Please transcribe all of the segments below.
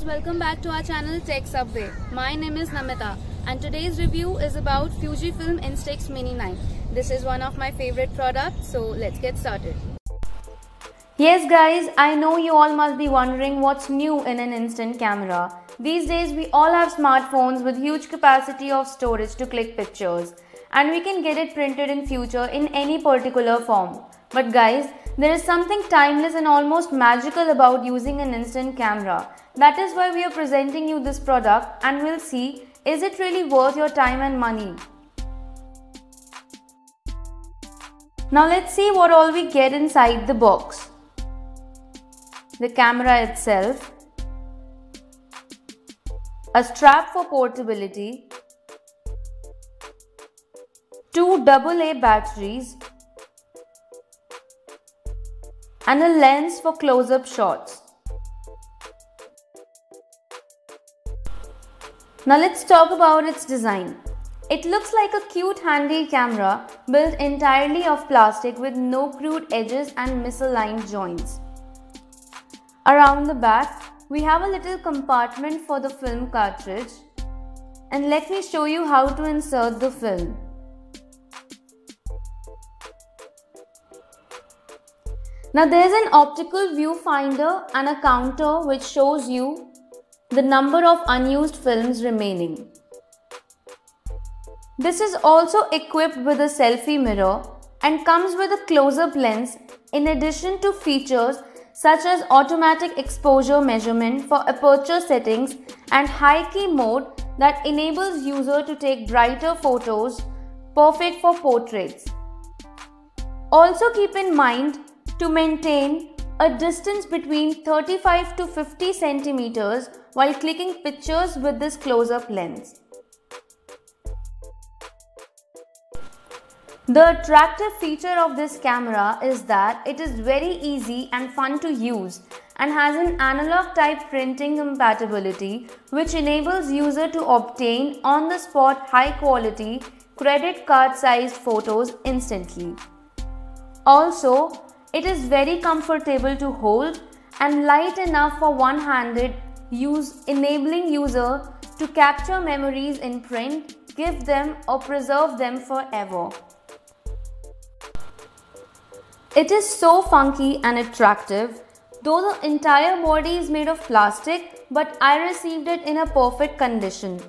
welcome back to our channel Tech Subway. My name is Namita and today's review is about Fujifilm Instax Mini 9. This is one of my favorite products, so let's get started. Yes guys, I know you all must be wondering what's new in an instant camera. These days we all have smartphones with huge capacity of storage to click pictures, and we can get it printed in future in any particular form. But guys, there is something timeless and almost magical about using an instant camera. That is why we are presenting you this product, and we'll see, is it really worth your time and money? Now let's see what all we get inside the box. The camera itself, a strap for portability, 2 AA batteries, and a lens for close-up shots. Now let's talk about its design. It looks like a cute handy camera built entirely of plastic with no crude edges and misaligned joints. Around the back, we have a little compartment for the film cartridge, and let me show you how to insert the film. Now there is an optical viewfinder and a counter which shows you the number of unused films remaining. This is also equipped with a selfie mirror and comes with a close-up lens in addition to features such as automatic exposure measurement for aperture settings and high key mode that enables user to take brighter photos, perfect for portraits. Also keep in mind to maintain a distance between 35 to 50 centimeters while clicking pictures with this close-up lens. The attractive feature of this camera is that it is very easy and fun to use and has an analog type printing compatibility which enables user to obtain on-the-spot high-quality credit card-sized photos instantly. Also, it is very comfortable to hold and light enough for one-handed use, enabling user to capture memories in print, give them or preserve them forever. It is so funky and attractive, though the entire body is made of plastic, but I received it in a perfect condition.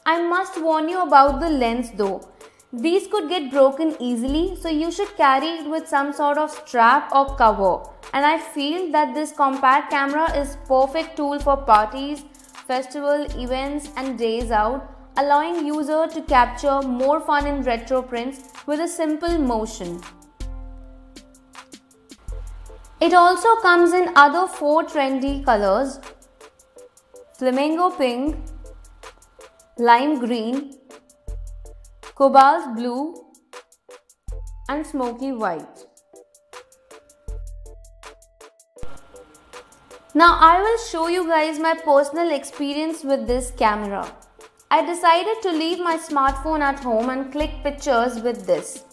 I must warn you about the lens though. These could get broken easily, so you should carry it with some sort of strap or cover. And I feel that this compact camera is perfect tool for parties, festival, events and days out, allowing user to capture more fun in retro prints with a simple motion. It also comes in other 4 trendy colors: flamingo pink, lime green, cobalt blue and smoky white. Now I will show you guys my personal experience with this camera. I decided to leave my smartphone at home and click pictures with this.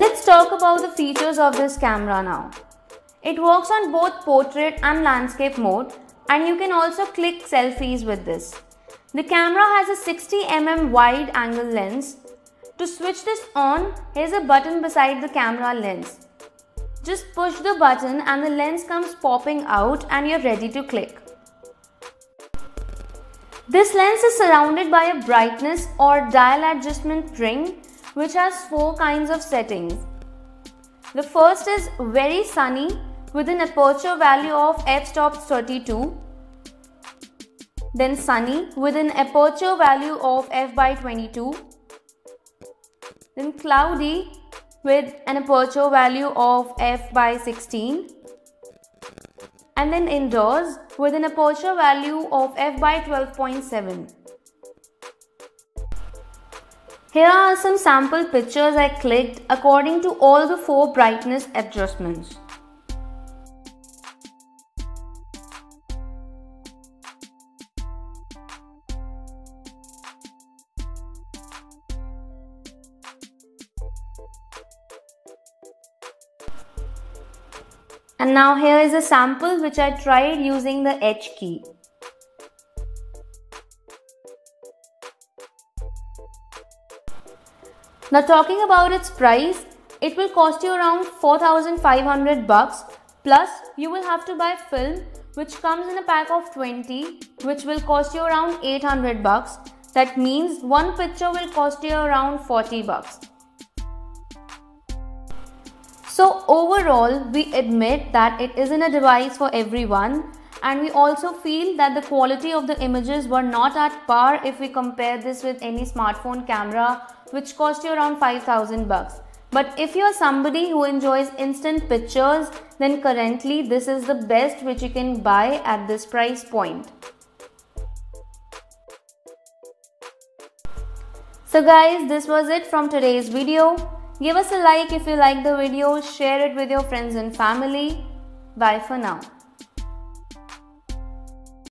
Let's talk about the features of this camera now. It works on both portrait and landscape mode, and you can also click selfies with this. The camera has a 60mm wide angle lens. To switch this on, here's a button beside the camera lens. Just push the button and the lens comes popping out and you're ready to click. This lens is surrounded by a brightness or dial adjustment ring which has 4 kinds of settings. The first is very sunny with an aperture value of f-stop 32. Then sunny with an aperture value of f/22. Then cloudy with an aperture value of f/16. And then indoors with an aperture value of f/12.7. Here are some sample pictures I clicked according to all the 4 brightness adjustments. And now here is a sample which I tried using the H key. Now talking about its price, it will cost you around 4,500 bucks, plus you will have to buy film which comes in a pack of 20 which will cost you around 800 bucks. That means one picture will cost you around 40 bucks. So overall, we admit that it isn't a device for everyone, and we also feel that the quality of the images were not at par if we compare this with any smartphone camera which cost you around 5,000 bucks. But if you are somebody who enjoys instant pictures, then currently this is the best which you can buy at this price point. So guys, this was it from today's video. Give us a like if you like the video, share it with your friends and family. Bye for now.